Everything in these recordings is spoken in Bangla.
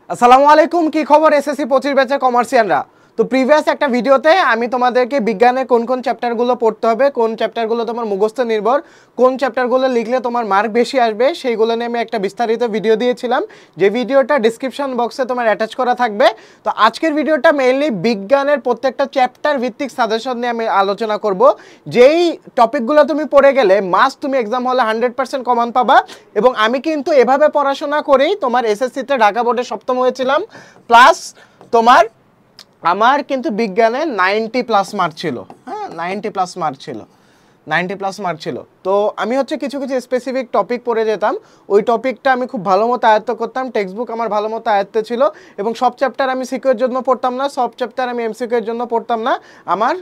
আসসালামু আলাইকুম, কি খবর এসএসসি 25 ব্যাচের কমার্সিয়ানরা। তো প্রিভিয়াস একটা ভিডিওতে আমি তোমাদেরকে বিজ্ঞানে কোন কোন চ্যাপ্টারগুলো পড়তে হবে, কোন চ্যাপ্টারগুলো তোমার মুখস্থ নির্ভর, কোন চ্যাপ্টারগুলো লিখলে তোমার মার্ক বেশি আসবে, সেইগুলো নিয়ে আমি একটা বিস্তারিত ভিডিও দিয়েছিলাম, যে ভিডিওটা ডিসক্রিপশন বক্সে তোমার অ্যাটাচ করা থাকবে। তো আজকের ভিডিওটা মেইনলি বিজ্ঞানের প্রত্যেকটা চ্যাপ্টার ভিত্তিক সাজেশন নিয়ে আমি আলোচনা করব। যেই টপিকগুলো তুমি পড়ে গেলে মাস্ট তুমি এক্সাম হলে 100% কমন পাবা। এবং আমি কিন্তু এভাবে পড়াশোনা করেই তোমার এসএসসিতে ঢাকা বোর্ডে সপ্তম হয়েছিলাম, প্লাস তোমার আমার কিন্তু বিজ্ঞানে 90+ মার্ক ছিল। হ্যাঁ, 90+ মার্ক ছিল, 90+ মার্ক ছিল। তো আমি হচ্ছে কিছু কিছু স্পেসিফিক টপিক পড়ে যেতাম, ওই টপিকটা আমি খুব ভালো মতো আয়ত্ত করতাম, টেক্সট বুক আমার ভালো মতো আয়ত্তে ছিল। এবং সব চ্যাপ্টার আমি সিকিউর জন্য পড়তাম না, সব চ্যাপ্টার আমি এমসিকিউ এর জন্য পড়তাম না। আমার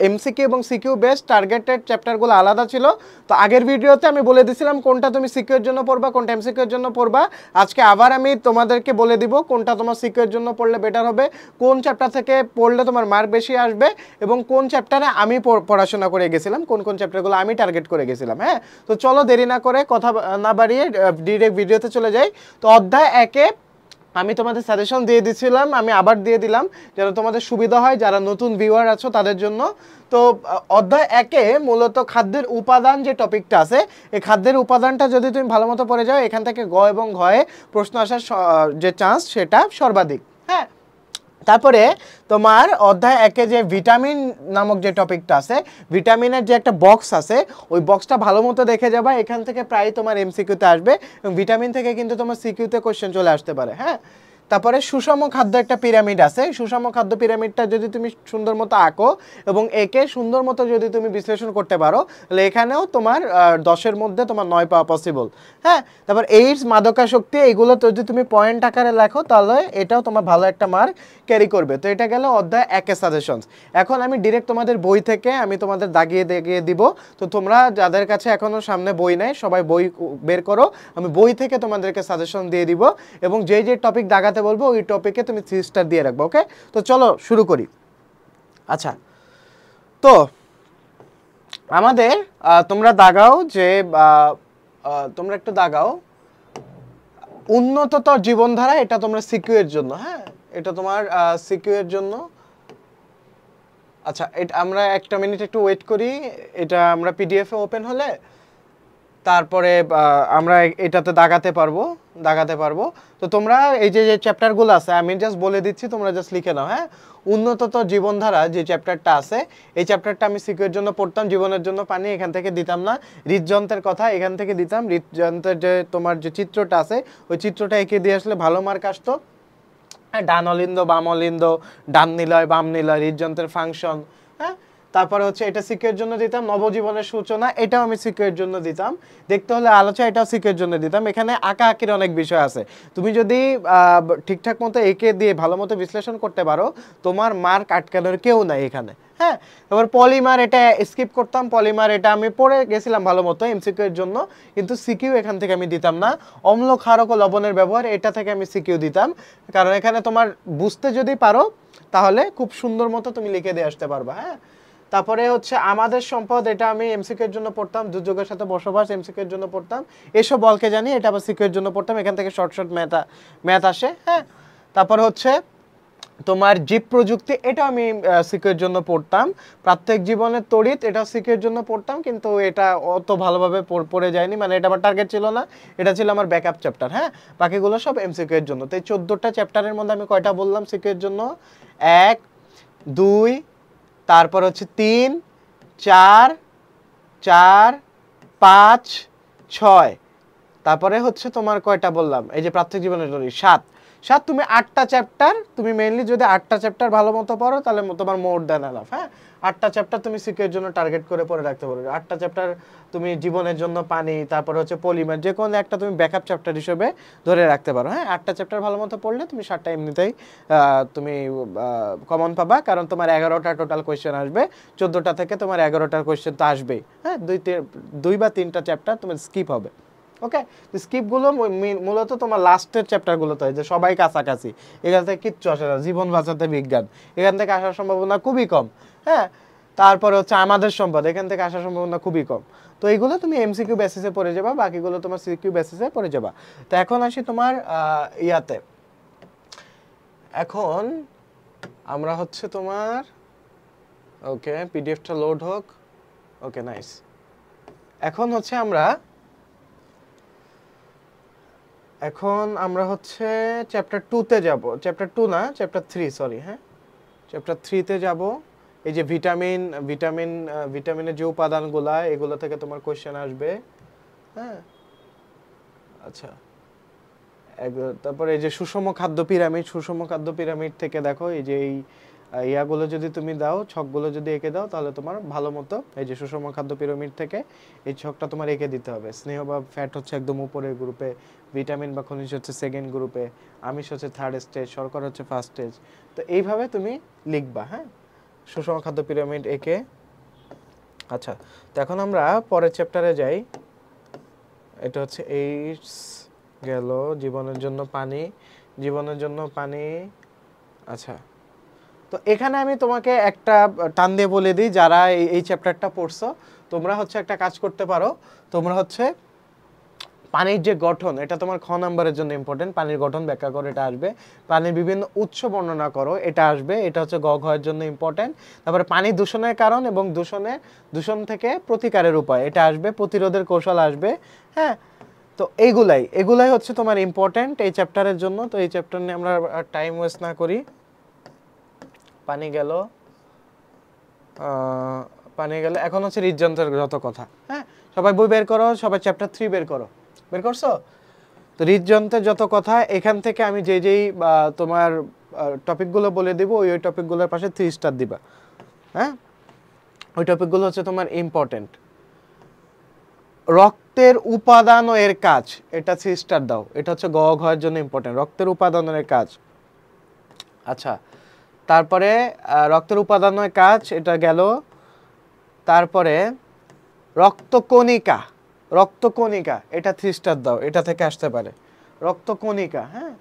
এমসিকিউ এবং সিকিউ বেস টার্গেটেড চ্যাপ্টারগুলো আলাদা ছিল। তো আগের ভিডিওতে আমি বলে দিয়েছিলাম কোনটা তুমি সিকিউর জন্য পড়বা, কোনটা এমসিকিউ এর জন্য পড়বা। আজকে আবার আমি তোমাদেরকে বলে দিব কোনটা তোমার সিকিউর জন্য পড়লে বেটার হবে, কোন চ্যাপ্টার থেকে পড়লে তোমার মার্ক বেশি আসবে, এবং কোন চ্যাপ্টারে আমি পড়াশোনা করে গেছিলাম, কোন কোন চ্যাপ্টারগুলো আমি টার্গেট করে গেছিলাম। হ্যাঁ, তো চলো দেরি না করে কথা না বাড়িয়ে ডিরেক্ট ভিডিওতে চলে যাই। তো অধ্যায় 1-এ আমি তোমাদের সাজেশন দিয়ে দিছিলাম, আমি আবার দিয়ে দিলাম যেন তোমাদের সুবিধা হয়, যারা নতুন ভিউয়ার আছো তাদের জন্য। তো অধ্যায় 1-এ মূলত খাদ্যের উপাদান যে টপিকটা আছে, এই খাদ্যের উপাদানটা যদি তুমি ভালো মতো পড়ে যাও, এখান থেকে গ এবং ঘয়ে প্রশ্ন আসার যে চান্স সেটা সর্বাধিক। হ্যাঁ, তারপরে তোমার অধ্যায় 1-এ যে ভিটামিন নামক যে টপিকটা আছে, ভিটামিনের যে একটা বক্স আছে, ওই বক্সটা ভালো মতো দেখে যাবা, এখান থেকে প্রায় তোমার এমসিকিউতে আসবে, এবং ভিটামিন থেকে কিন্তু তোমার সিকিউতে কোশ্চেন চলে আসতে পারে। হ্যাঁ, তারপরে সুষম খাদ্য একটা পিরামিড আছে, সুষম খাদ্য পিরামিডটা যদি তুমি সুন্দর মতো আঁকো এবং একে সুন্দর মতো যদি তুমি বিশ্লেষণ করতে পারো, তাহলে এখানেও তোমার 10-এর মধ্যে তোমার 9 পাওয়া পসিবল। হ্যাঁ, তারপর এইডস, মাদকাসক্তি, এইগুলো তো যদি তুমি পয়েন্ট আকারে লেখো তাহলে এটাও তোমার ভালো একটা মার্ক ক্যারি করবে। তো এটা গেল অধ্যায় 1-এর সাজেশনস। এখন আমি ডিরেক্ট তোমাদের বই থেকে আমি তোমাদের দাগিয়ে দাগিয়ে দিব। তো তোমরা যাদের কাছে এখনও সামনে বই নেই, সবাই বই বের করো, আমি বই থেকে তোমাদেরকে সাজেশন দিয়ে দিব, এবং যেই যে টপিক দাগাতে বলবো ওই টপিকে তুমি 3 স্টার দিয়ে রাখবো। ওকে, তো চলো শুরু করি। আচ্ছা, তো আমাদের তোমরা দাগাও যে তোমরা একটু দাগাও উন্নততর জীবনধারা, এটা তোমরা সিকিউ এর জন্য। হ্যাঁ, এটা তোমার সিকিউ এর জন্য। আচ্ছা, এটা আমরা একটা মিনিট একটু ওয়েট করি, এটা আমরা পিডিএফ এ ওপেন হলে তারপরে আমরা এটাতে দাগাতে পারবো। তো তোমরা এই যে যে চ্যাপ্টারগুলো আছে আমি জাস্ট বলে দিচ্ছি, তোমরা জাস্ট লিখে নাও। হ্যাঁ, উন্নততর জীবনধারা যে চ্যাপ্টারটা আছে, এই চ্যাপ্টারটা আমি সিকিউর জন্য পড়তাম, জীবনের জন্য পানি এখান থেকে দিতাম না। হৃদযন্ত্রের কথা এখান থেকে দিতাম, হৃদযন্ত্রের যে তোমার যে চিত্রটা আছে ওই চিত্রটা এঁকে দিয়ে আসলে ভালো মার্ক আসতো। হ্যাঁ, ডান অলিন্দ, বাম অলিন্দ, ডান নিলয়, বাম নিলয়, হৃদযন্ত্রের ফাংশন। হ্যাঁ, তারপরে হচ্ছে এটা সিকিউর জন্য দিতাম, নবজীবনের সূচনা, এটাও আমি সিকিউর জন্য দিতাম। দেখতে হলে আলোচনা, এটাও সিকিউর জন্য দিতাম। এখানে আঁকা আঁকির অনেক বিষয় আছে, তুমি যদি ঠিকঠাক মতো এঁকে দিয়ে ভালো মতো বিশ্লেষণ করতে পারো, তোমার মার্ক আটকানোর কেউ নাই এখানে। হ্যাঁ, এবার পলিমার, এটা স্কিপ করতাম, পলিমার এটা আমি পড়ে গেছিলাম ভালো মতো এমসিকিউ এর জন্য, কিন্তু সিকিউ এখান থেকে আমি দিতাম না। অম্ল, ক্ষারক ও লবণের ব্যবহার, এটা থেকে আমি সিকিউ দিতাম, কারণ এখানে তোমার বুঝতে যদি পারো তাহলে খুব সুন্দর মতো তুমি লিখে দিয়ে আসতে পারবা। হ্যাঁ, তারপরে হচ্ছে আমাদের সম্পদ, এটা আমি এমসিকিউ এর জন্য পড়তাম, দুর্যোগের সাথে বসবাস এমসিকিউ এর জন্য পড়তাম, এসব বলকে জানি, এটা আবার সিকিউ এর জন্য পড়তাম, এখান থেকে শর্ট শর্ট ম্যাথ আসে। হ্যাঁ, তারপর হচ্ছে তোমার জীব প্রযুক্তি, এটা আমি সিকিউর জন্য পড়তাম। প্রাত্যহিক জীবনের তড়িৎ, এটা সিকিউর জন্য পড়তাম, কিন্তু এটা অত ভালোভাবে পড়ে যায়নি, মানে এটা আমার টার্গেট ছিল না, এটা ছিল আমার ব্যাকআপ চ্যাপ্টার। হ্যাঁ, বাকিগুলো সব এমসিকিউ এর জন্য। তো এই 14টা চ্যাপ্টারের মধ্যে আমি কয়টা বললাম সিকিউর জন্য? 1, 2, তারপর হচ্ছে 3, 4, 4, 5, 6, তারপরে হচ্ছে তোমার কয়টা বললাম, এই যে প্রাত্যহিক জীবনের জন্য 7। তুমি 8টা চ্যাপ্টার, তুমি মেইনলি যদি 8টা চ্যাপ্টার ভালো মতো পড়ো তাহলে তোমার মোর দ্যান এনাফ। হ্যাঁ, 8টা চ্যাপ্টার তুমি সিকিউর জন্য টার্গেট করে পড়ে রাখতে পারো। 8টা চ্যাপ্টার তুমি জীবনের জন্য পানি, তারপর হচ্ছে পলিমার, যে কোনো একটা তুমি ব্যাকআপ চ্যাপ্টার হিসেবে ধরে রাখতে পারো। হ্যাঁ, 8টা চ্যাপ্টার ভালো মতো পড়লে তুমি 7টা এমনিতেই তুমি কমন পাবা, কারণ তোমার 11টা টোটাল কোয়েশ্চেন আসবে, 14টা থেকে তোমার 11টার কোয়েশ্চেন তো আসবেই। হ্যাঁ, 2 বা 3টা চ্যাপ্টার তোমার স্কিপ হবে। ওকে, স্কিপগুলো মূলত তোমার লাস্টের চ্যাপ্টারগুলোতে হয়, যে সবাই কাছাকাছি, এখান থেকে কিচ্ছু আসে না। জীবন বাঁচাতে বিজ্ঞান, এখান থেকে আসার সম্ভাবনা খুবই কম। হ্যাঁ, তারপরে হচ্ছে আমাদের সম্পদ, এখান থেকে আসার সম্ভাবনা খুবই কম। তো এইগুলো তুমি এমসিকিউ বেসিসে পড়ে যাবা, বাকিগুলো তোমার সিকিউ বেসিসে পড়ে যাবা। তো এখন আসি তোমার ইয়াতে, এখন আমরা হচ্ছে তোমার ওকে পিডিএফটা লোড হোক ওকে নাইস এখন আমরা হচ্ছে চ্যাপ্টার 2 তে যাব চ্যাপ্টার 2 না চ্যাপ্টার 3 সরি হ্যাঁ চ্যাপ্টার 3 তে যাব এই যে ভিটামিনের যে উপাদানগুলো এগুলো থেকে তোমার কোশ্চেন আসবে হ্যাঁ আচ্ছা তারপরে এই যে সুষম খাদ্য পিরামিড থেকে দেখো এই যে এই ইয়াগুলো যদি তুমি দাও ছকগুলো যদি এঁকে দাও তাহলে তোমার ভালো মতো এই যে সুষম খাদ্য পিরামিড থেকে এই ছকটা তোমার এঁকে দিতে হবে স্নেহ বা ফ্যাট হচ্ছে একদম উপরের গ্রুপে ভিটামিন বা খনিজ হচ্ছে সেকেন্ড গ্রুপে আমিষ হচ্ছে থার্ড স্টেজ শর্করা হচ্ছে ফার্স্ট স্টেজ তো এইভাবে তুমি লিখবা হ্যাঁ সুষম খাদ্য পিরামিড এঁকে আচ্ছা তো এখন আমরা পরের চ্যাপ্টারে যাই এটা হচ্ছে এইডস গেল জীবনের জন্য পানি আচ্ছা তো এখানে আমি তোমাকে একটা টান দিয়ে বলে দিই যারা এই চ্যাপ্টারটা পড়ছো তোমরা হচ্ছে একটা কাজ করতে পারো তোমরা হচ্ছে পানির যে গঠন এটা তোমার খ নাম্বারের জন্য ইম্পর্টেন্ট পানির গঠন ব্যাখ্যা করো এটা আসবে পানির বিভিন্ন উৎস বর্ণনা করো এটা আসবে এটা হচ্ছে গ ঘ এর জন্য ইম্পর্টেন্ট তারপরে পানি দূষণের কারণ এবং দূষণ থেকে প্রতিকারের উপায় এটা আসবে প্রতিরোধের কৌশল আসবে হ্যাঁ তো এগুলাই হচ্ছে তোমার ইম্পর্টেন্ট এই চ্যাপ্টারের জন্য তো এই চ্যাপ্টার নিয়ে আমরা টাইম ওয়েস্ট না করি পানি গেল এখন হচ্ছে হৃদযন্ত্রের যত কথা হ্যাঁ সবাই বই বের করো সবাই চ্যাপ্টার 3 বের করছো তো হৃদযন্ত্রের যত কথা এখান থেকে আমি যেই তোমার টপিকগুলো বলে দিব ওই টপিকগুলোর পাশে 3 স্টার দিবা হ্যাঁ ওই টপিকগুলো হচ্ছে তোমার ইম্পর্টেন্ট রক্তের উপাদান ও এর কাজ এটা 3 স্টার দাও এটা হচ্ছে গ ঘ এর জন্য ইম্পর্টেন্ট রক্তের উপাদান ও এর কাজ আচ্ছা তারপরে রক্তের উপাদান ও কাজ এটা গেল তারপরে রক্তকণিকা এটা 3 স্টার দাও এটা থেকে আসতে পারে রক্তকণিকা হ্যাঁ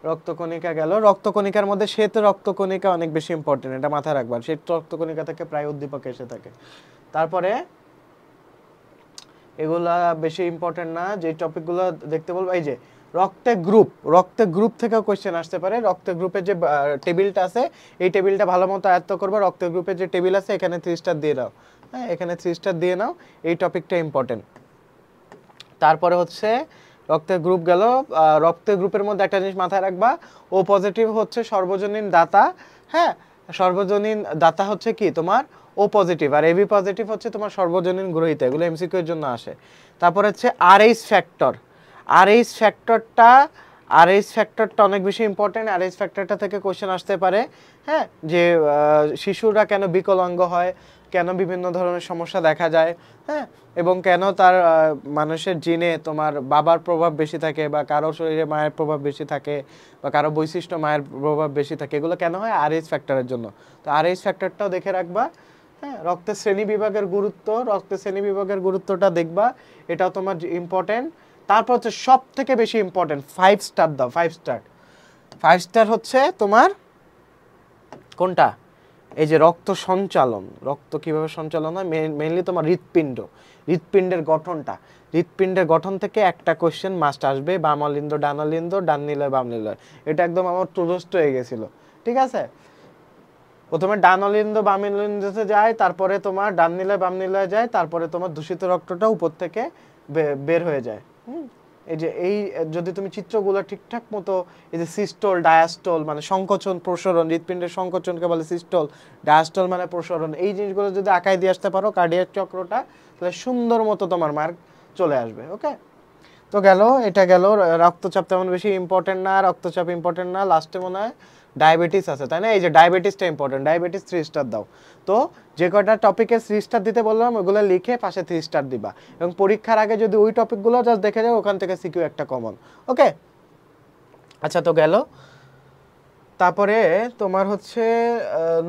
রক্তকণিকা গেল রক্তকণিকার মধ্যে শ্বেত রক্তকণিকা অনেক বেশি ইম্পর্টেন্ট এটা মাথায় রাখবা শ্বেত রক্তকণিকা থেকে প্রায় উদ্দীপক এসে থাকে তারপরে এগুলা বেশি ইম্পর্টেন্ট না যে টপিকগুলো দেখতে বলবো এই যে রক্তের গ্রুপ থেকে কোশ্চেন আসতে পারে রক্তের গ্রুপের যে টেবিলটা আছে এই টেবিলটা ভালো মতো আয়ত্ত করবে রক্তের গ্রুপের যে টেবিল আছে এখানে 3 স্টার দিয়ে দাও হ্যাঁ এখানে 3 স্টার দিয়ে নাও এই টপিকটা ইম্পর্টেন্ট তারপরে হচ্ছে রক্তের গ্রুপ গেল রক্তের গ্রুপের মধ্যে একটা জিনিস মাথায় রাখবা ও পজিটিভ হচ্ছে সর্বজনীন দাতা হ্যাঁ সর্বজনীন দাতা হচ্ছে কি তোমার ও পজিটিভ আর এবি পজিটিভ হচ্ছে তোমার সর্বজনীন গ্রহীতা এগুলো এমসিকিউ এর জন্য আসে তারপর হচ্ছে আরএইচ ফ্যাক্টরটা অনেক বেশি ইম্পর্টেন্ট আরএইচ ফ্যাক্টরটা থেকে কোশ্চেন আসতে পারে হ্যাঁ যে শিশুরা কেন বিকলাঙ্গ হয় কেন বিভিন্ন ধরনের সমস্যা দেখা যায় হ্যাঁ এবং কেন তার মানুষের জিনে তোমার বাবার প্রভাব বেশি থাকে বা কারো শরীরে মায়ের প্রভাব বেশি থাকে বা কারো বৈশিষ্ট্য মায়ের প্রভাব বেশি থাকে এগুলো কেন হয় আরএইচ ফ্যাক্টরের জন্য তো আরএইচ ফ্যাক্টরটাও দেখে রাখবা হ্যাঁ রক্তের শ্রেণী বিভাগের গুরুত্বটা দেখবা এটাও তোমার ইম্পর্টেন্ট তারপর হচ্ছে সব থেকে বেশি ইম্পর্টেন্ট 5 স্টার দাও 5 স্টার হচ্ছে তোমার কোনটা এই যে রক্ত কিভাবে সঞ্চালন হয় মেইনলি তোমার হৃৎপিণ্ডের গঠন থেকে একটা কোশ্চেন মাস্ট আসবে বামলিন্দ ডানলিন্দ ডান নিলয় বাম নিলয় এটা একদম আমার টুরস্ট হয়ে গেছিল ঠিক আছে প্রথমে ডানলিন্দ বামলিন্দতে যায় তারপরে তোমার ডান নিলয় বাম নিলয় যায় তারপরে তোমার দূষিত রক্তটা উপর থেকে বের হয়ে যায় এই যে এই যদি তুমি চিত্রগুলো ঠিকঠাক মতো এই যে সিস্টোল ডায়াস্টোল মানে সংকোচন প্রসারণ হৃৎপিণ্ডের সংকোচনকে বলে সিস্টোল ডায়াস্টোল মানে প্রসারণ এই জিনিসগুলো যদি আঁকায় দিয়ে আসতে পারো কার্ডিয়াক চক্রটা তাহলে সুন্দর মতো তোমার মার্ক চলে আসবে ওকে তো এটা গেল রক্তচাপ তেমন বেশি ইম্পর্টেন্ট না লাস্টে মনে হয় ডায়াবেটিস আছে তাই না এই যে ডায়াবেটিসটা ইম্পর্টেন্ট ডায়াবেটিস 3 স্টার দাও তো যে কয়টা টপিকে 3 স্টার দিতে বললাম ওগুলো লিখে পাশে 3 স্টার দিবা এবং পরীক্ষার আগে যদি ওই টপিকগুলো জাস্ট দেখে যাও ওখান থেকে সিকিউ একটা কমন ওকে আচ্ছা তো গেল তারপরে তোমার হচ্ছে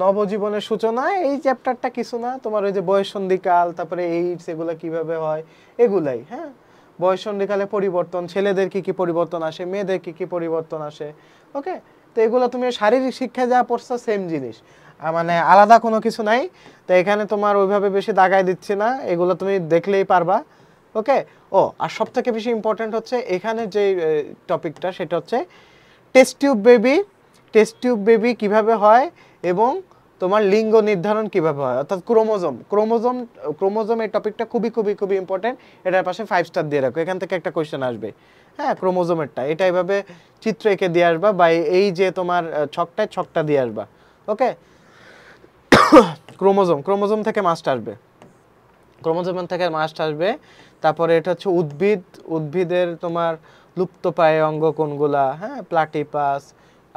নবজীবনের সূচনা এই চ্যাপ্টারটা কিছু না তোমার ওই যে বয়ঃসন্ধিকাল তারপরে এইডস এগুলো কিভাবে হয় এগুলাই হ্যাঁ বয়ঃসন্ধিকালে পরিবর্তন ছেলেদের কি কি পরিবর্তন আসে মেয়েদের কি কি পরিবর্তন আসে ওকে তো এগুলো তুমি শারীরিক শিক্ষায় যা পড়ছো সেম জিনিস মানে আলাদা কোনো কিছু নাই তো এখানে তোমার ওইভাবে বেশি দাগায় দিচ্ছি না এগুলো তুমি দেখলেই পারবা ওকে। ও আর সবথেকে বেশি ইম্পর্টেন্ট হচ্ছে এখানে যে টপিকটা, সেটা হচ্ছে টেস্ট টিউব বেবি কিভাবে হয় এবং তোমার লিঙ্গ নির্ধারণ কিভাবে হয়, অর্থাৎ ক্রোমোজোম এই টপিকটা খুবই খুবই খুবই ইম্পর্টেন্ট। এটার পাশে 5 স্টার দিয়ে রাখো, এখান থেকে একটা কোয়েশ্চেন আসবে। হ্যাঁ, ক্রোমোজোমেরটা এটা এইভাবে চিত্র এঁকে দিয়ে আসবা, বা এই যে তোমার ছকটা দিয়ে আসবা। ওকে, ক্রোমোজোম থেকে মাস্ট আসবে, তারপরে এটা হচ্ছে উদ্ভিদের তোমার লুপ্তপ্রায় অঙ্গ কোনগুলা, হ্যাঁ, প্লাটিপাস,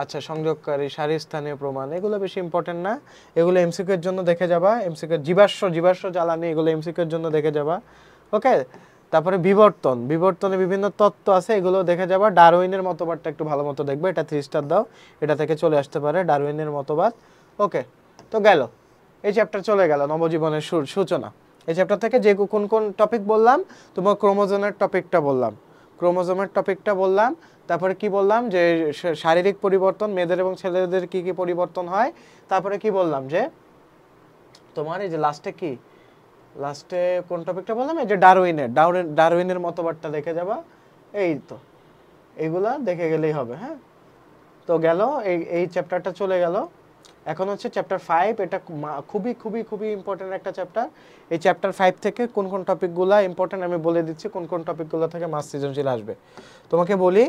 আচ্ছা, সংযোগকারী, সারিস্থানীয় প্রমাণ, এগুলো বেশি ইম্পর্টেন্ট না, এগুলো এমসিকিউ এর জন্য দেখে যাবা। এমসিকিউ জীবাশ্ম জ্বালানি, এগুলো এমসিকিউ এর জন্য দেখে যাবা। ওকে, তারপরে বিবর্তনে বিভিন্ন তত্ত্ব আছে, এগুলো দেখে যাবা। ডারউইনের মতবাদটা একটু ভালো মতো দেখবে, এটা 3 স্টার দাও, এটা থেকে চলে আসতে পারে ডারউইনের মতবাদ। ওকে, তো গেল, এই চ্যাপ্টার চলে গেল নবজীবনের সূচনা। এই চ্যাপ্টার থেকে যে কোন কোন টপিক বললাম, তোমার ক্রোমোজোমের টপিকটা বললাম, তারপরে কি বললাম যে শারীরিক পরিবর্তন, মেয়েদের এবং ছেলেদের কি কি পরিবর্তন হয়, তারপরে কি বললাম যে তোমার এই যে লাস্টে কোন টপিকটা বললাম, এই যে ডারউইনের মতবাদটা দেখে যাবা। এই তো এইগুলা দেখে গেলেই হবে। হ্যাঁ, তো গেল, এই চ্যাপ্টারটা চলে গেল। এখন হচ্ছে চ্যাপ্টার 5, এটা খুবই খুবই খুবই ইম্পর্টেন্ট একটা চ্যাপ্টার। এই চ্যাপ্টার 5 থেকে কোন কোন টপিকগুলো ইম্পর্টেন্ট আমি বলে দিচ্ছি, কোন কোন টপিকগুলো থেকে মাস সৃজনশীল আসবে। তোমাকে বলি,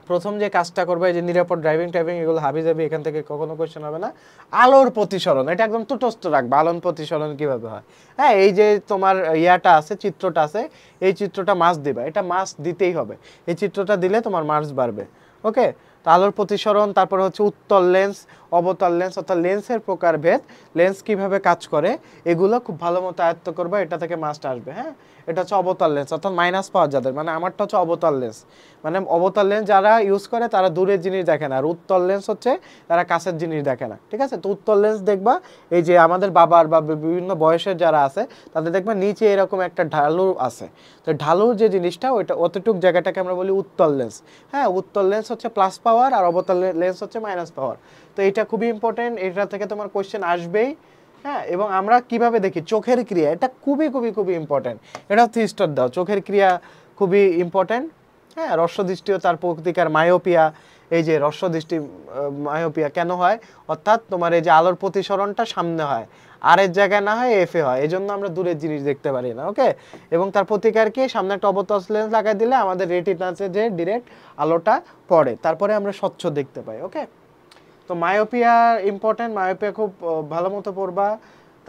প্রথম যে কাজটা করবে, এই যে নিরাপদ ড্রাইভিং এগুলো হাবিজাবি, এখান থেকে কখনো কোয়েশ্চেন হবে না। আলোর প্রতিসরণ, এটা একদম তুটস্থ রাখবে, আলোর প্রতিসরণ কিভাবে হয়। হ্যাঁ, এই যে তোমার চিত্রটা আছে, এই চিত্রটা মাস দিবা, এটা মাস দিতেই হবে, এই চিত্রটা দিলে তোমার মার্কস বাড়বে। ওকে, তো আলোর প্রতিসরণ, তারপরে হচ্ছে উত্তল লেন্স, অবতল লেন্স, অর্থাৎ লেন্সের প্রকারভেদ, লেন্স কিভাবে কাজ করে, এগুলো খুব ভালো মতো আয়ত্ত করবে, এটা থেকে মাস্ট আসবে। হ্যাঁ, এটা হচ্ছে অবতল লেন্স, অর্থাৎ মাইনাস পাওয়ার যাদের, মানে আমারটা হচ্ছে অবতল লেন্স, মানে অবতল লেন্স যারা ইউজ করে তারা দূরের জিনিস দেখে না, আর উত্তল লেন্স হচ্ছে তারা কাছের জিনিস দেখে না। ঠিক আছে, তো উত্তল লেন্স দেখবা, এই যে আমাদের বাবার বা বিভিন্ন বয়সের যারা আছে তাদের দেখবা নিচে এরকম একটা ঢালু আছে, তো ঢালুর যে জিনিসটা ওইটা অতটুক জায়গাটাকে আমরা বলি উত্তল লেন্স। হ্যাঁ, উত্তল লেন্স হচ্ছে প্লাস পাওয়ার আর অবতল লেন্স হচ্ছে মাইনাস পাওয়ার। তো এটা খুবই ইম্পর্টেন্ট, এটা থেকে তোমার কোয়েশ্চেন আসবেই। হ্যাঁ, এবং আমরা কিভাবে দেখি চোখের ক্রিয়া, এটা খুবই খুবই খুবই ইম্পর্টেন্ট, এটা 3 স্টার দাও, চোখের ক্রিয়া খুবই ইম্পর্টেন্ট। হ্যাঁ, রস্যদৃষ্টি ও তার প্রতিকার, মায়োপিয়া, এই যে রস্যদৃষ্টি মায়োপিয়া কেন হয়, অর্থাৎ তোমার এই যে আলোর প্রতিসরণটা সামনে হয়, আর এর জায়গায় না হয় এফে হয়, এই জন্য আমরা দূরের জিনিস দেখতে পারি না। ওকে, এবং তার প্রতিকার কি, সামনে একটা অবতল লেন্স লাগাই দিলে আমাদের রেটিনাতে যে ডিরেক্ট আলোটা পড়ে, তারপরে আমরা স্বচ্ছ দেখতে পাই। ওকে, তো মায়োপিয়া ইম্পর্টেন্ট, মায়োপিয়া খুব ভালো মতো পড়বা।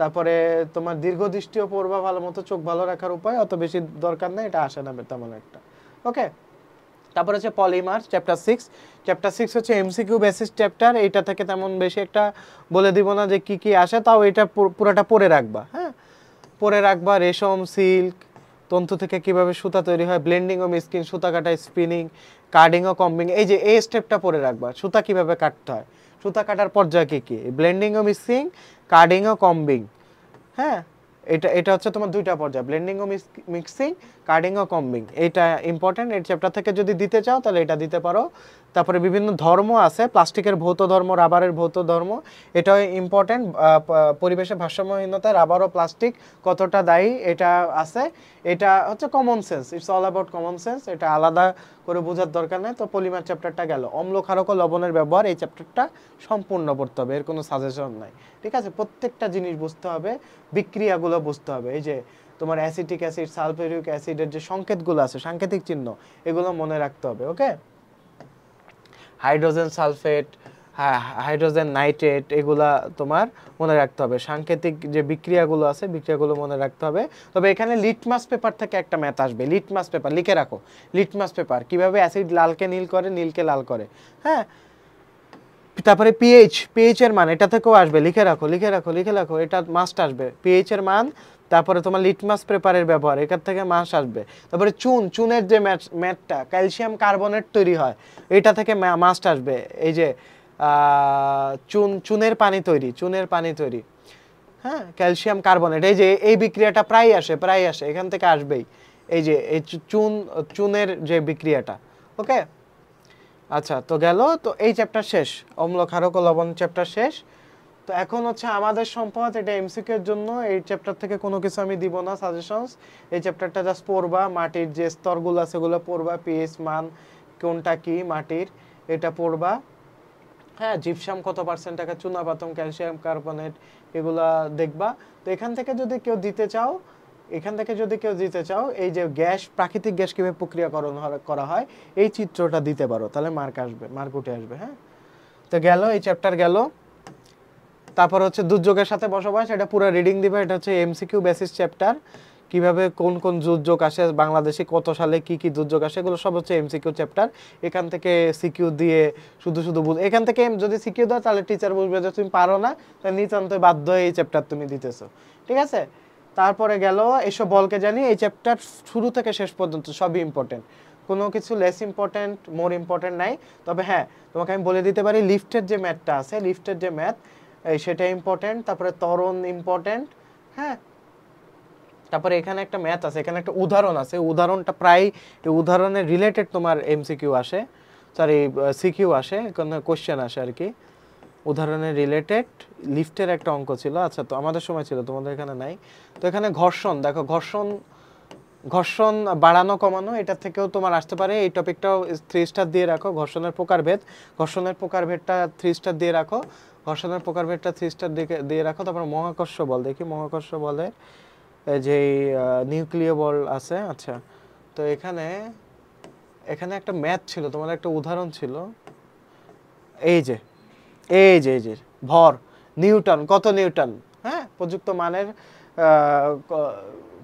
তারপরে তোমার দীর্ঘদৃষ্টিও পড়বা ভালো মতো, চোখ ভালো রাখার উপায় অত বেশি দরকার নেই, এটা আসে না তেমন একটা। ওকে, তারপর হচ্ছে পলিমার চ্যাপ্টার 6 হচ্ছে এমসিকিউ বেসিস চ্যাপ্টার, এইটা থেকে তেমন বেশি একটা বলে দিব না যে কি কি আসে, তাও এটা পুরোটা পড়ে রাখবা। হ্যাঁ, পড়ে রাখবা, রেশম, সিল্ক, তন্তু থেকে কিভাবে সুতা তৈরি হয়, ব্লেন্ডিং ও মিস্কিং, সুতা কাটা, স্পিনিং, কার্ডিং ও কম্বিং, এই যে এই স্টেপটা পড়ে রাখবা, সুতা কিভাবে কাটতে হয়, সুতা কাটার পর্যায়ে কি কি, ব্লেন্ডিং ও মিক্সিং, কার্ডিং ও কম্বিং। হ্যাঁ, এটা হচ্ছে তোমার দুইটা পর্যায়, ব্লেন্ডিং ও মিক্সিং, কার্ডিং ও কম্বিং, এটা ইম্পর্টেন্ট, এই চ্যাপ্টার থেকে যদি দিতে চাও তাহলে এটা দিতে পারো। তারপরে বিভিন্ন ধর্ম আছে, প্লাস্টিকের ভৌত ধর্ম, রাবারের ভৌত ধর্ম, এটাও ইম্পর্টেন্ট, পরিবেশের ভারসাম্যহীনতা, রাবার ও প্লাস্টিক কতটা দায়ী, এটা আছে। এটা হচ্ছে common sense, it's all about common sense, এটা আলাদা করে বোঝার দরকার নেই। তো পলিমার চ্যাপ্টারটা গেল। অম্ল, ক্ষারক ও লবণের ব্যবহার, এই চ্যাপ্টারটা সম্পূর্ণ পড়তে হবে, এর কোনো সাজেশন নাই। ঠিক আছে, প্রত্যেকটা জিনিস বুঝতে হবে, বিক্রিয়াগুলো বুঝতে হবে, এই যে তোমার অ্যাসিটিক অ্যাসিড, সালফিউরিক অ্যাসিডের যে সংকেতগুলো আছে, সাংকেতিক চিহ্ন, এগুলো মনে রাখতে হবে। ওকে, হাইড্রোজেন সালফেট, হাইড্রোজেন নাইট্রেট, এগুলা তোমার মনে রাখতে হবে, সাংকেতিক যে বিক্রিয়াগুলো আছে বিক্রিয়াগুলো মনে রাখতে হবে। তবে এখানে লিটমাস পেপার থেকে একটা ম্যাথ আসবে, লিটমাস পেপার লিখে রাখো, লিটমাস পেপার কিভাবে অ্যাসিড লালকে নীল করে, নীলকে লাল করে। হ্যাঁ, তারপরে পিএইচ এর মান, এটা থেকেও আসবে, লিখে রাখো, এটা মাস্ট আসবে, পিএইচ এর মান। তারপরে তোমার লিটমাস পেপারের ব্যবহার, এখান থেকে মাস আসবে। তারপরে চুনের যে ম্যাটটা ক্যালসিয়াম কার্বনেট তৈরি হয়, এটা থেকে মাস্ট আসবে, এই যে চুনের পানি তৈরি, হ্যাঁ, ক্যালসিয়াম কার্বনেট, এই যে এই বিক্রিয়াটা প্রায় আসে, এখান থেকে আসবেই, এই যে এই চুনের যে বিক্রিয়াটা। ওকে, আচ্ছা, তো গেল, তো এই চ্যাপ্টার শেষ, অম্ল, ক্ষারক ও লবণ চ্যাপ্টার শেষ। তো এখন হচ্ছে আমাদের সম্পদ, এটা এমসিকিউ এর জন্য এই চ্যাপ্টার থেকে কোনো কিছু আমি দিব না সাজেশনস। এই চ্যাপ্টারটা জাস্ট পড়বা, মাটির যে স্তরগুলো আছে সেগুলো পড়বা, পিএইচ মান কোনটা কি মাটির এটা পড়বা। হ্যাঁ, জিপসাম কত পার্সেন্ট টাকা, চুনাপাথর, ক্যালসিয়াম কার্বনেট, এগুলা দেখবা। তো এখান থেকে যদি কেউ দিতে চাও, এই যে গ্যাস, প্রাকৃতিক গ্যাস কিভাবে প্রক্রিয়াকরণ করা হয় এই চিত্রটা দিতে পারো, তাহলে মার্ক উঠে আসবে। হ্যাঁ, তো গেল এই চ্যাপ্টার গেল। তারপর হচ্ছে দুর্যোগের সাথে বসবাস, এটা পুরো রিডিং দিবে। এটা হচ্ছে এমসিকিউ বেসিস চ্যাপ্টার, কিভাবে কোন কোন দুর্যোগ আসে বাংলাদেশে, কত সালে কি কি দুর্যোগ আসে, এগুলো সব হচ্ছে এমসিকিউ চ্যাপ্টার। এখান থেকে সিকিউ দিয়ে শুধু এখান থেকে যদি সিকিউ দাও তাহলে টিচার বুঝবে যে তুমি পারো না, তাহলে নিতান্তই বাধ্য হয়ে এই চ্যাপ্টার তুমি দিতেছো। ঠিক আছে, তারপরে গেল এসব বলকে জানি। এই চ্যাপ্টার শুরু থেকে শেষ পর্যন্ত সবই ইম্পর্টেন্ট, কোনো কিছু লেস ইম্পর্টেন্ট মোর ইম্পর্টেন্ট নাই। তবে হ্যাঁ, তোমাকে আমি বলে দিতে পারি লিফটের যে ম্যাথটা আছে, লিফটের যে ম্যাথ সেটা ইম্পর্টেন্ট। তারপরে ত্বরণ ইম্পর্টেন্ট। হ্যাঁ, তারপরে এখানে একটা ম্যাথ আছে, এখানে একটা উদাহরণ আছে, উদাহরণটা প্রায় উদাহরণের রিলেটেড তোমার এমসিকিউ আসে, সরি সিকিউ আসে, কোনো কোশ্চেন আসে আর কি, উদাহরণের রিলেটেড। লিফটের একটা অঙ্ক ছিল, আচ্ছা তো আমাদের সময় ছিল, তোমাদের এখানে নাই। তো এখানে ঘর্ষণ, দেখো ঘর্ষণ বাড়ানো কমানো, এটা থেকেও তোমার আসতে পারে। এই টপিকটাও 3 স্টার দিয়ে রাখো। ঘর্ষণের প্রকারভেদটা 3 স্টার দিয়ে রাখো। ঘর্ষণের প্রকারভেদটা 3 স্টার দিয়ে রাখো। তারপর মহাকর্ষ বল দেখি, মহাকর্ষ বলে যে নিউক্লিয় বল আছে। আচ্ছা, তো এখানে একটা ম্যাথ ছিল, তোমার একটা উদাহরণ ছিল, এই যে ভর নিউটন, কত নিউটন, হ্যাঁ,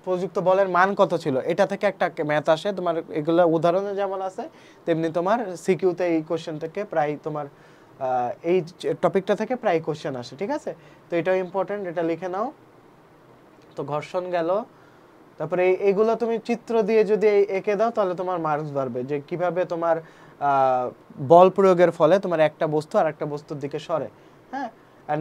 প্রযুক্ত বলের মান কত ছিল, এটা থেকে একটা ম্যাথ আসে তোমার। এগুলো উদাহরণে যেমন আছে তেমনি তোমার সিকিউতে এই কোশ্চেন থেকে প্রায় তোমার এই টপিকটা থেকে প্রায় কোশ্চেন আসে। ঠিক আছে, তো এটাও ইম্পর্টেন্ট, এটা লিখে নাও। তো ঘর্ষণ গেল। তারপরে এইগুলো তুমি চিত্র দিয়ে যদি এঁকে দাও তাহলে তোমার মার্কস বাড়বে, যে কিভাবে তোমার বল প্রয়োগের ফলে তোমার একটা বস্তু আর একটা বস্তুর দিকে সরে। হ্যাঁ, আর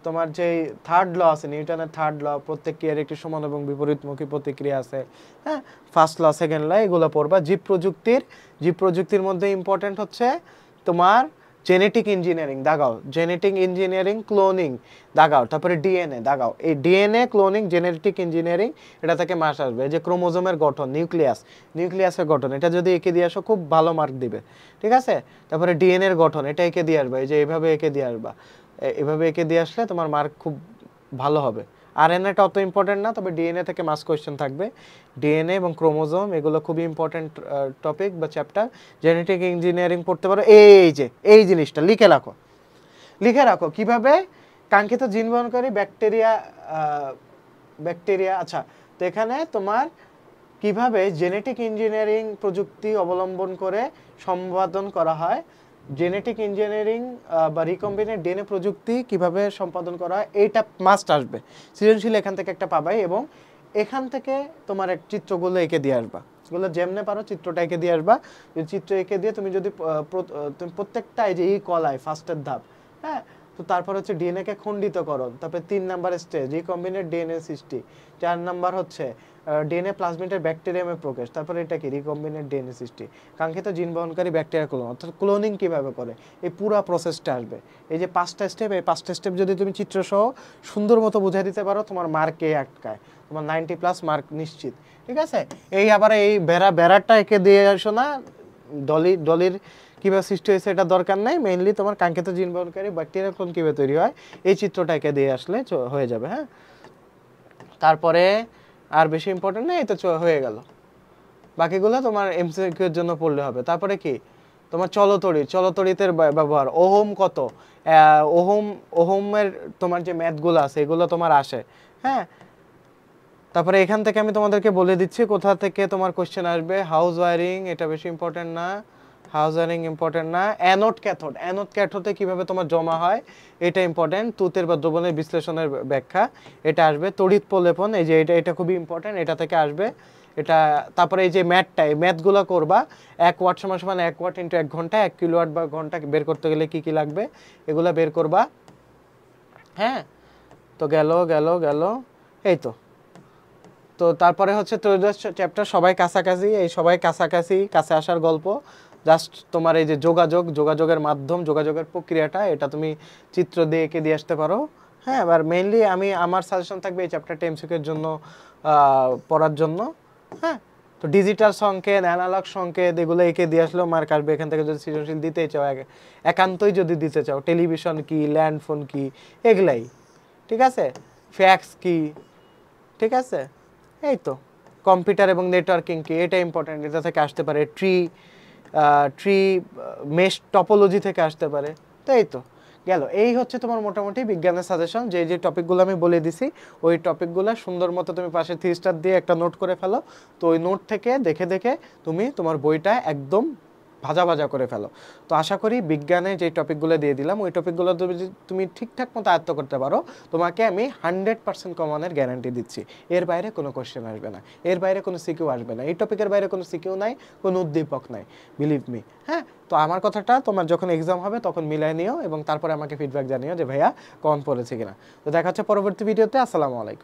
তোমার যে থার্ড ল আছে, নিউটনের থার্ড ল, প্রত্যেক ক্রিয়ার একটি সমান এবং বিপরীতমুখী প্রতিক্রিয়া আছে। হ্যাঁ, ফার্স্ট ল, সেকেন্ড ল, এগুলো পড়বা। জীব প্রযুক্তির মধ্যে ইম্পর্টেন্ট হচ্ছে তোমার জেনেটিক ইঞ্জিনিয়ারিং দাগাও, জেনেটিক ইঞ্জিনিয়ারিং, ক্লোনিং দাগাও, তারপরে ডিএনএ দাগাও। এই ডিএনএ, ক্লোনিং, জেনেটিক ইঞ্জিনিয়ারিং, এটা থেকে মার্কস আসবে। এই যে ক্রোমোজোমের গঠন, নিউক্লিয়াসের গঠন, এটা যদি এঁকে দিয়ে আসো খুব ভালো মার্ক দিবে। ঠিক আছে, তারপরে ডিএনএ এর গঠন, এটা এঁকে দিয়ে আসবে, এই যে এভাবে এঁকে দিয়ে আসবা, এভাবে এঁকে দিয়ে আসলে তোমার মার্ক খুব ভালো হবে। আরএনএটা অত ইম্পর্টেন্ট না, তবে ডিএনএ থেকে মাস কোয়েশ্চেন থাকবে। ডিএনএ এবং ক্রোমোজোম এগুলো খুবই ইম্পর্টেন্ট টপিক বা চ্যাপ্টার। জেনেটিক ইঞ্জিনিয়ারিং পড়তে পারো। এই জিনিসটা লিখে রাখো কিভাবে কাঙ্ক্ষিত জিন বহনকারী ব্যাকটেরিয়া। আচ্ছা, তো এখানে তোমার কিভাবে জেনেটিক ইঞ্জিনিয়ারিং প্রযুক্তি অবলম্বন করে সম্পাদন করা হয়, জেনেটিক ইঞ্জিনিয়ারিং বা রিকম্বিনেন্ট ডিএনএ প্রযুক্তি কিভাবে সম্পাদন করা হয়, এইটা মাস্ট আসবে। সৃজনশীল এখান থেকে একটা পাবাই, এবং এখান থেকে তোমার এক চিত্রগুলো এঁকে দিয়ে আসবা। এগুলো যেমনে পারো চিত্রটা এঁকে দিয়ে আসবা। চিত্র এঁকে দিয়ে তুমি যদি তুমি প্রত্যেকটা এই যে কলায় ফার্স্টের ধাপ, হ্যাঁ, তো তারপর হচ্ছে ডিএনএ কে খণ্ডিতকরণ, তারপরে 3 নাম্বার স্টেজ রিকম্বিনেন্ট ডিএনএ সৃষ্টি, 4 নাম্বার হচ্ছে ডিএনএ প্লাজমিডের ব্যাকটেরিয়ামে প্রকাশ, তারপরে এটা কি রিকম্বিনেন্ট ডিএনএ সৃষ্টি, কাঙ্ক্ষিত জিন বহনকারী ব্যাকটেরিয়া ক্লোন, অর্থাৎ ক্লোনিং কিভাবে করে, এই পুরো প্রসেসটা আসবে। এই যে 5টা স্টেপ, এই 5টা স্টেপ যদি তুমি চিত্রসহ সুন্দর মতো বুঝাই দিতে পারো, তোমার মার্কে আটকায়, তোমার 90+ মার্ক নিশ্চিত। ঠিক আছে, এই আবার এই বেড়াটা এঁকে দিয়ে আসো না, ডলির কিভাবে সৃষ্টি হয়েছে এটা দরকার নাই, মেইনলি তোমার কাঙ্ক্ষিত জিন বহনকারী ব্যাকটেরিয়া ক্লোন কিভাবে তৈরি হয় এই চিত্রটা এঁকে দিয়ে আসলে হয়ে যাবে। হ্যাঁ, তারপরে আর বেশি ইম্পর্টেন্ট নেই, এই তো হয়ে গেল। বাকিগুলো তোমার এমসিকিউ এর জন্য পড়লে হবে। তারপরে কি তোমার চলতড়িতের ব্যবহার, ওহম কত, ওহমের তোমার যে ম্যাথগুলো আছে এগুলো তোমার আসে। হ্যাঁ, তারপরে এখান থেকে আমি তোমাদেরকে বলে দিচ্ছি কোথা থেকে তোমার কোশ্চেন আসবে। হাউস ওয়ারিং, এটা বেশি ইম্পর্টেন্ট না, হাউস ওয়ারিং ইম্পর্টেন্ট না। অ্যানোড ক্যাথোডে কিভাবে তোমার জমা হয় এটা ইম্পর্টেন্ট। তুতের বা দ্রবণের বিশ্লেষণের ব্যাখ্যা, এটা আসবে। তড়িৎ প্রলেপন, এই যে এটা খুবই ইম্পর্টেন্ট, এটা থেকে আসবে এটা। তারপরে এই যে ম্যাথগুলো করবা, 1 ওয়াট = 1 ওয়াট × 1 ঘন্টা, 1 কিলোওয়াট বা ঘন্টা বের করতে গেলে কি লাগবে এগুলা বের করবা। হ্যাঁ, তো গেল, এই তো তারপরে হচ্ছে ত্রয়োদশ চ্যাপ্টার, সবাই কাছাকাছি, এই সবাই কাছে আসার গল্প। জাস্ট তোমার এই যে যোগাযোগের মাধ্যম, যোগাযোগের প্রক্রিয়াটা, এটা তুমি চিত্র দিয়ে এঁকে দিয়ে আসতে পারো। হ্যাঁ, এবার মেইনলি আমার সাজেশন থাকবে এই চ্যাপ্টারটা এমসিকিউর জন্য পড়ার জন্য। হ্যাঁ, তো ডিজিটাল সংকেত, অ্যানালগ সংকেত এগুলো এঁকে দিয়ে আসলেও মার্ক আসবে। এখান থেকে যদি সৃজনশীল দিতে চাও, একান্তই যদি দিতে চাও, টেলিভিশন কি, ল্যান্ডফোন কি, এগুলাই, ঠিক আছে, ফ্যাক্স কি, ঠিক আছে, এই তো কম্পিউটার এবং নেটওয়ার্কিং কি, এটা ইম্পর্টেন্ট, এটা থেকে আসতে পারে। ট্রি মেশ টপোলজি থেকে আসতে পারে। তো এই তো গেল, এই হচ্ছে তোমার মোটামুটি বিজ্ঞানের সাজেশন। যে যে টপিকগুলো আমি বলে দিছি, ওই টপিকগুলো সুন্দর মতো তুমি পাশে 3 স্টার দিয়ে একটা নোট করে ফেলো। তো ওই নোট থেকে দেখে দেখে তুমি তোমার বইটা একদম ভাজা ভাজা করে ফেলো। তো আশা করি বিজ্ঞানে যে টপিকগুলো দিয়ে দিলাম, ওই টপিকগুলো তুমি ঠিকঠাক মতো আয়ত্ত করতে পারো, তোমাকে আমি 100% কমনের গ্যারান্টি দিচ্ছি। এর বাইরে কোনো কোশ্চেন আসবে না, এর বাইরে কোনো সিকিউ আসবে না, এই টপিকের বাইরে কোনো সিকিউ নাই, কোনো উদ্দীপক নাই, বিলিভ মি। হ্যাঁ, তো আমার কথাটা তোমার যখন এক্সাম হবে তখন মিলাই নিও এবং তারপরে আমাকে ফিডব্যাক জানিও যে ভাইয়া কমন পড়েছে কিনা। তো দেখা হচ্ছে পরবর্তী ভিডিওতে। আসসালামু আলাইকুম।